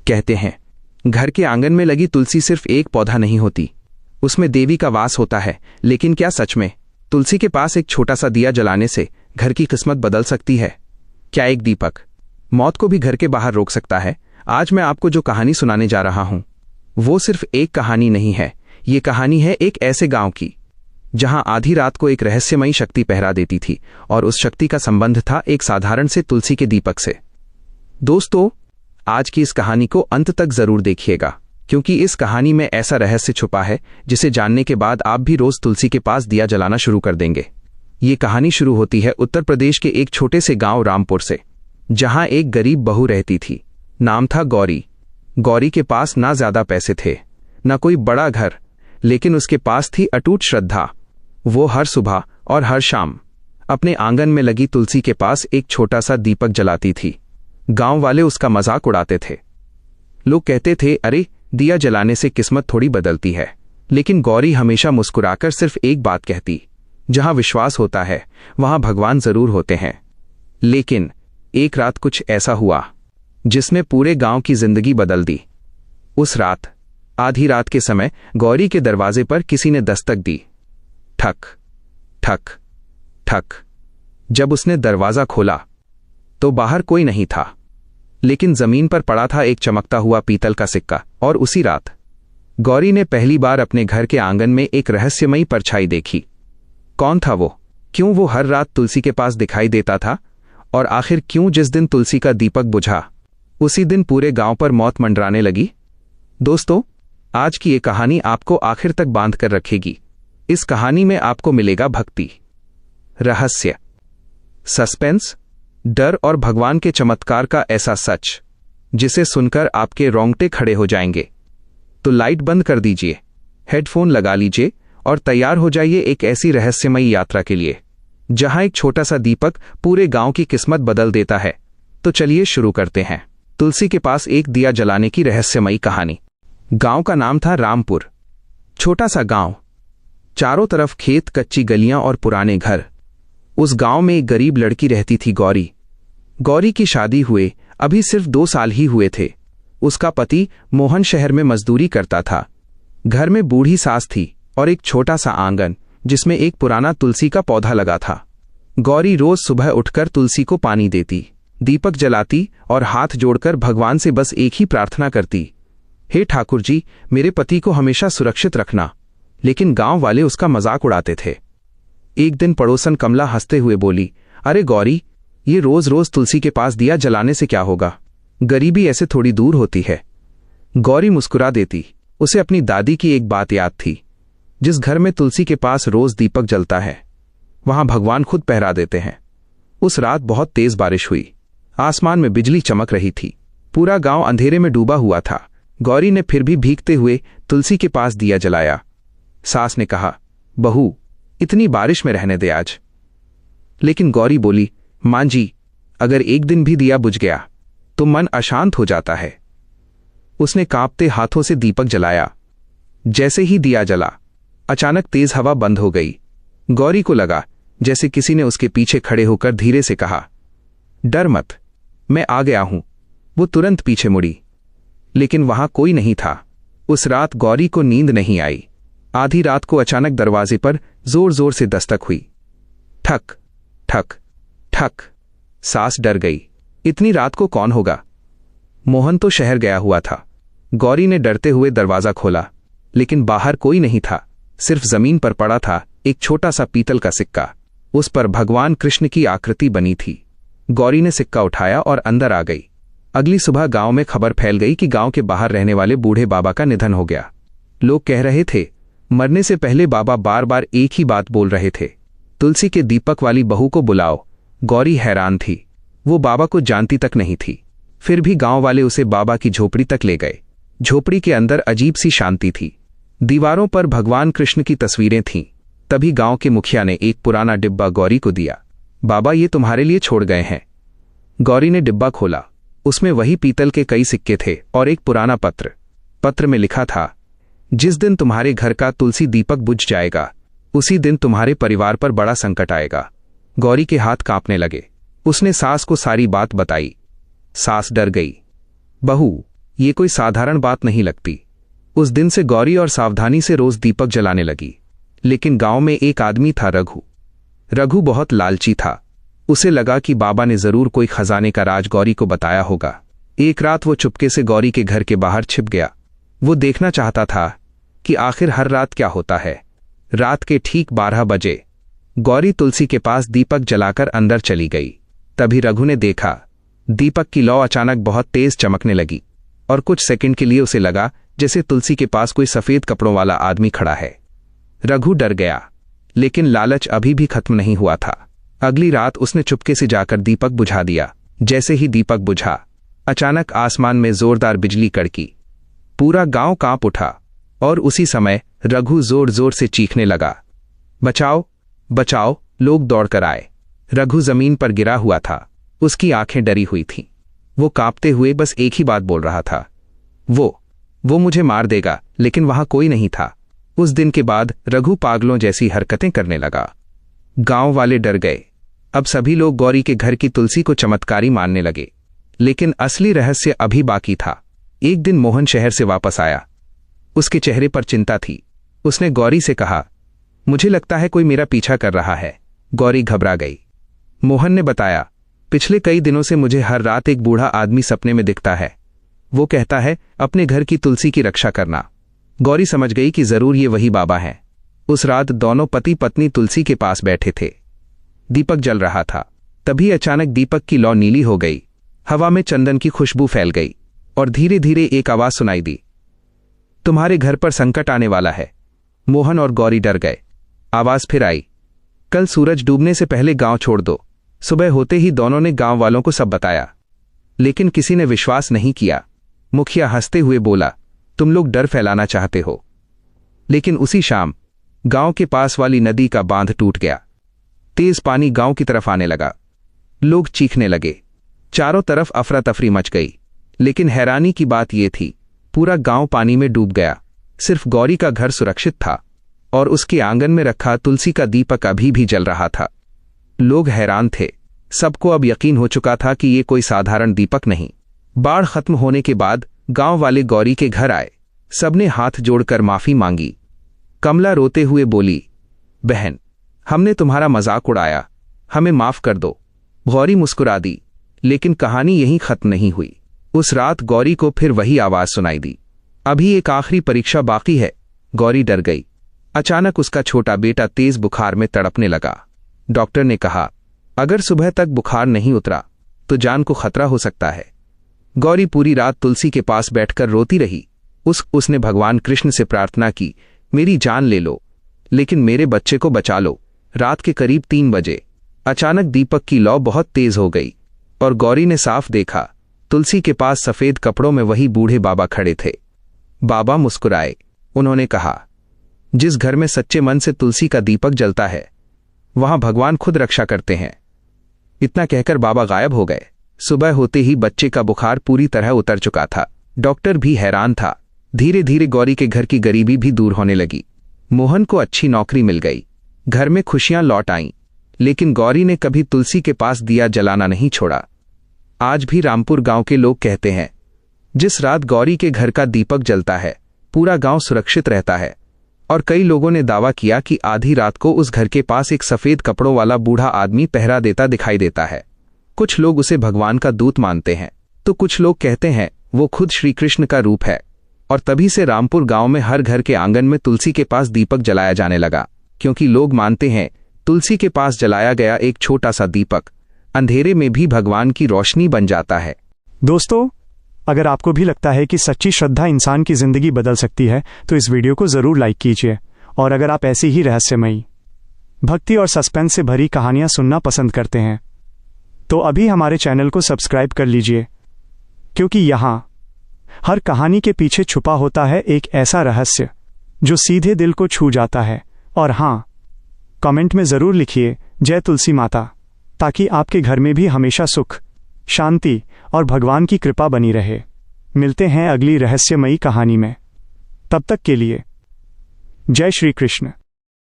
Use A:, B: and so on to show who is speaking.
A: कहते हैं घर के आंगन में लगी तुलसी सिर्फ एक पौधा नहीं होती, उसमें देवी का वास होता है। लेकिन क्या सच में तुलसी के पास एक छोटा सा दिया जलाने से घर की किस्मत बदल सकती है? क्या एक दीपक मौत को भी घर के बाहर रोक सकता है? आज मैं आपको जो कहानी सुनाने जा रहा हूं वो सिर्फ एक कहानी नहीं है। ये कहानी है एक ऐसे गांव की जहां आधी रात को एक रहस्यमयी शक्ति पहरा देती थी, और उस शक्ति का संबंध था एक साधारण से तुलसी के दीपक से। दोस्तों, आज की इस कहानी को अंत तक जरूर देखिएगा, क्योंकि इस कहानी में ऐसा रहस्य छुपा है जिसे जानने के बाद आप भी रोज तुलसी के पास दिया जलाना शुरू कर देंगे। ये कहानी शुरू होती है उत्तर प्रदेश के एक छोटे से गांव रामपुर से, जहां एक गरीब बहू रहती थी। नाम था गौरी। गौरी के पास ना ज्यादा पैसे थे, ना कोई बड़ा घर, लेकिन उसके पास थी अटूट श्रद्धा। वो हर सुबह और हर शाम अपने आंगन में लगी तुलसी के पास एक छोटा सा दीपक जलाती थी। गांव वाले उसका मजाक उड़ाते थे। लोग कहते थे, अरे दिया जलाने से किस्मत थोड़ी बदलती है। लेकिन गौरी हमेशा मुस्कुराकर सिर्फ एक बात कहती, जहां विश्वास होता है वहां भगवान जरूर होते हैं। लेकिन एक रात कुछ ऐसा हुआ जिसने पूरे गांव की जिंदगी बदल दी। उस रात आधी रात के समय गौरी के दरवाजे पर किसी ने दस्तक दी। ठक ठक ठक। जब उसने दरवाजा खोला तो बाहर कोई नहीं था, लेकिन जमीन पर पड़ा था एक चमकता हुआ पीतल का सिक्का। और उसी रात गौरी ने पहली बार अपने घर के आंगन में एक रहस्यमयी परछाई देखी। कौन था वो? क्यों वो हर रात तुलसी के पास दिखाई देता था? और आखिर क्यों जिस दिन तुलसी का दीपक बुझा उसी दिन पूरे गांव पर मौत मंडराने लगी? दोस्तों, आज की ये कहानी आपको आखिर तक बांध कर रखेगी। इस कहानी में आपको मिलेगा भक्ति, रहस्य, सस्पेंस, डर और भगवान के चमत्कार का ऐसा सच जिसे सुनकर आपके रोंगटे खड़े हो जाएंगे। तो लाइट बंद कर दीजिए, हेडफोन लगा लीजिए और तैयार हो जाइए एक ऐसी रहस्यमयी यात्रा के लिए जहां एक छोटा सा दीपक पूरे गांव की किस्मत बदल देता है। तो चलिए शुरू करते हैं तुलसी के पास एक दिया जलाने की रहस्यमयी कहानी। गांव का नाम था रामपुर। छोटा सा गांव, चारों तरफ खेत, कच्ची गलियां और पुराने घर। उस गांव में एक गरीब लड़की रहती थी, गौरी। गौरी की शादी हुए अभी सिर्फ 2 साल ही हुए थे। उसका पति मोहन शहर में मजदूरी करता था। घर में बूढ़ी सास थी और एक छोटा सा आंगन जिसमें एक पुराना तुलसी का पौधा लगा था। गौरी रोज सुबह उठकर तुलसी को पानी देती, दीपक जलाती और हाथ जोड़कर भगवान से बस एक ही प्रार्थना करती, हे ठाकुर जी, मेरे पति को हमेशा सुरक्षित रखना। लेकिन गांव वाले उसका मजाक उड़ाते थे। एक दिन पड़ोसन कमला हंसते हुए बोली, अरे गौरी, ये रोज रोज तुलसी के पास दिया जलाने से क्या होगा? गरीबी ऐसे थोड़ी दूर होती है। गौरी मुस्कुरा देती। उसे अपनी दादी की एक बात याद थी, जिस घर में तुलसी के पास रोज दीपक जलता है वहां भगवान खुद पहरा देते हैं। उस रात बहुत तेज बारिश हुई। आसमान में बिजली चमक रही थी। पूरा गांव अंधेरे में डूबा हुआ था। गौरी ने फिर भी भीगते हुए तुलसी के पास दिया जलाया। सास ने कहा, बहू, इतनी बारिश में रहने दे आज। लेकिन गौरी बोली, मां जी, अगर एक दिन भी दिया बुझ गया तो मन अशांत हो जाता है। उसने कांपते हाथों से दीपक जलाया। जैसे ही दिया जला, अचानक तेज हवा बंद हो गई। गौरी को लगा जैसे किसी ने उसके पीछे खड़े होकर धीरे से कहा, डर मत, मैं आ गया हूं। वो तुरंत पीछे मुड़ी, लेकिन वहां कोई नहीं था। उस रात गौरी को नींद नहीं आई। आधी रात को अचानक दरवाजे पर जोर जोर से दस्तक हुई। ठक ठक ठक। सास डर गई। इतनी रात को कौन होगा? मोहन तो शहर गया हुआ था। गौरी ने डरते हुए दरवाजा खोला, लेकिन बाहर कोई नहीं था। सिर्फ जमीन पर पड़ा था एक छोटा सा पीतल का सिक्का। उस पर भगवान कृष्ण की आकृति बनी थी। गौरी ने सिक्का उठाया और अंदर आ गई। अगली सुबह गांव में खबर फैल गई कि गांव के बाहर रहने वाले बूढ़े बाबा का निधन हो गया। लोग कह रहे थे, मरने से पहले बाबा बार बार एक ही बात बोल रहे थे, तुलसी के दीपक वाली बहू को बुलाओ। गौरी हैरान थी। वो बाबा को जानती तक नहीं थी। फिर भी गांव वाले उसे बाबा की झोपड़ी तक ले गए। झोपड़ी के अंदर अजीब सी शांति थी। दीवारों पर भगवान कृष्ण की तस्वीरें थीं। तभी गांव के मुखिया ने एक पुराना डिब्बा गौरी को दिया। बाबा, ये तुम्हारे लिए छोड़ गए हैं। गौरी ने डिब्बा खोला। उसमें वही पीतल के कई सिक्के थे और एक पुराना पत्र। पत्र में लिखा था, जिस दिन तुम्हारे घर का तुलसी दीपक बुझ जाएगा उसी दिन तुम्हारे परिवार पर बड़ा संकट आएगा। गौरी के हाथ कांपने लगे। उसने सास को सारी बात बताई। सास डर गई। बहू, ये कोई साधारण बात नहीं लगती। उस दिन से गौरी और सावधानी से रोज दीपक जलाने लगी। लेकिन गांव में एक आदमी था, रघु। रघु बहुत लालची था। उसे लगा कि बाबा ने जरूर कोई खजाने का राज गौरी को बताया होगा। एक रात वो चुपके से गौरी के घर के बाहर छिप गया। वो देखना चाहता था कि आखिर हर रात क्या होता है। रात के ठीक 12 बजे गौरी तुलसी के पास दीपक जलाकर अंदर चली गई। तभी रघु ने देखा दीपक की लौ अचानक बहुत तेज चमकने लगी और कुछ सेकंड के लिए उसे लगा जैसे तुलसी के पास कोई सफेद कपड़ों वाला आदमी खड़ा है। रघु डर गया, लेकिन लालच अभी भी खत्म नहीं हुआ था। अगली रात उसने चुपके से जाकर दीपक बुझा दिया। जैसे ही दीपक बुझा, अचानक आसमान में जोरदार बिजली कड़की। पूरा गांव कांप उठा और उसी समय रघु जोर जोर से चीखने लगा, बचाओ बचाओ। लोग दौड़कर आए। रघु जमीन पर गिरा हुआ था। उसकी आंखें डरी हुई थीं। वो कांपते हुए बस एक ही बात बोल रहा था, वो मुझे मार देगा। लेकिन वहां कोई नहीं था। उस दिन के बाद रघु पागलों जैसी हरकतें करने लगा। गांव वाले डर गए। अब सभी लोग गौरी के घर की तुलसी को चमत्कारी मानने लगे। लेकिन असली रहस्य अभी बाकी था। एक दिन मोहन शहर से वापस आया। उसके चेहरे पर चिंता थी। उसने गौरी से कहा, मुझे लगता है कोई मेरा पीछा कर रहा है। गौरी घबरा गई। मोहन ने बताया, पिछले कई दिनों से मुझे हर रात एक बूढ़ा आदमी सपने में दिखता है। वो कहता है अपने घर की तुलसी की रक्षा करना। गौरी समझ गई कि जरूर ये वही बाबा हैं। उस रात दोनों पति पत्नी तुलसी के पास बैठे थे। दीपक जल रहा था। तभी अचानक दीपक की लौ नीली हो गई। हवा में चंदन की खुशबू फैल गई और धीरे धीरे एक आवाज सुनाई दी, तुम्हारे घर पर संकट आने वाला है। मोहन और गौरी डर गए। आवाज फिर आई, कल सूरज डूबने से पहले गांव छोड़ दो। सुबह होते ही दोनों ने गांव वालों को सब बताया, लेकिन किसी ने विश्वास नहीं किया। मुखिया हंसते हुए बोला, तुम लोग डर फैलाना चाहते हो। लेकिन उसी शाम गांव के पास वाली नदी का बांध टूट गया। तेज पानी गांव की तरफ आने लगा। लोग चीखने लगे। चारों तरफ अफरा तफरी मच गई। लेकिन हैरानी की बात यह थी, पूरा गांव पानी में डूब गया। सिर्फ गौरी का घर सुरक्षित था और उसके आंगन में रखा तुलसी का दीपक अभी भी जल रहा था। लोग हैरान थे। सबको अब यकीन हो चुका था कि ये कोई साधारण दीपक नहीं। बाढ़ खत्म होने के बाद गांव वाले गौरी के घर आए। सबने हाथ जोड़कर माफी मांगी। कमला रोते हुए बोली, बहन, हमने तुम्हारा मजाक उड़ाया, हमें माफ कर दो। गौरी मुस्कुरा दी। लेकिन कहानी यहीं खत्म नहीं हुई। उस रात गौरी को फिर वही आवाज सुनाई दी, अभी एक आखिरी परीक्षा बाकी है। गौरी डर गई। अचानक उसका छोटा बेटा तेज बुखार में तड़पने लगा। डॉक्टर ने कहा, अगर सुबह तक बुखार नहीं उतरा तो जान को खतरा हो सकता है। गौरी पूरी रात तुलसी के पास बैठकर रोती रही। उसने भगवान कृष्ण से प्रार्थना की, मेरी जान ले लो, लेकिन मेरे बच्चे को बचा लो। रात के करीब 3 बजे अचानक दीपक की लौ बहुत तेज हो गई और गौरी ने साफ देखा, तुलसी के पास सफेद कपड़ों में वही बूढ़े बाबा खड़े थे। बाबा मुस्कुराए। उन्होंने कहा, जिस घर में सच्चे मन से तुलसी का दीपक जलता है वहां भगवान खुद रक्षा करते हैं। इतना कहकर बाबा गायब हो गए। सुबह होते ही बच्चे का बुखार पूरी तरह उतर चुका था। डॉक्टर भी हैरान था। धीरे धीरे गौरी के घर की गरीबी भी दूर होने लगी। मोहन को अच्छी नौकरी मिल गई। घर में खुशियां लौट आईं। लेकिन गौरी ने कभी तुलसी के पास दिया जलाना नहीं छोड़ा। आज भी रामपुर गांव के लोग कहते हैं, जिस रात गौरी के घर का दीपक जलता है पूरा गांव सुरक्षित रहता है। और कई लोगों ने दावा किया कि आधी रात को उस घर के पास एक सफेद कपड़ों वाला बूढ़ा आदमी पहरा देता दिखाई देता है। कुछ लोग उसे भगवान का दूत मानते हैं तो कुछ लोग कहते हैं वो खुद श्री कृष्ण का रूप है। और तभी से रामपुर गांव में हर घर के आंगन में तुलसी के पास दीपक जलाया जाने लगा, क्योंकि लोग मानते हैं तुलसी के पास जलाया गया एक छोटा सा दीपक अंधेरे में भी भगवान की रोशनी बन जाता है।
B: दोस्तों, अगर आपको भी लगता है कि सच्ची श्रद्धा इंसान की जिंदगी बदल सकती है तो इस वीडियो को जरूर लाइक कीजिए। और अगर आप ऐसी ही रहस्यमयी, भक्ति और सस्पेंस से भरी कहानियां सुनना पसंद करते हैं तो अभी हमारे चैनल को सब्सक्राइब कर लीजिए, क्योंकि यहाँ हर कहानी के पीछे छुपा होता है एक ऐसा रहस्य जो सीधे दिल को छू जाता है। और हाँ, कमेंट में जरूर लिखिए जय तुलसी माता, ताकि आपके घर में भी हमेशा सुख, शांति और भगवान की कृपा बनी रहे। मिलते हैं अगली रहस्यमयी कहानी में। तब तक के लिए जय श्री कृष्ण।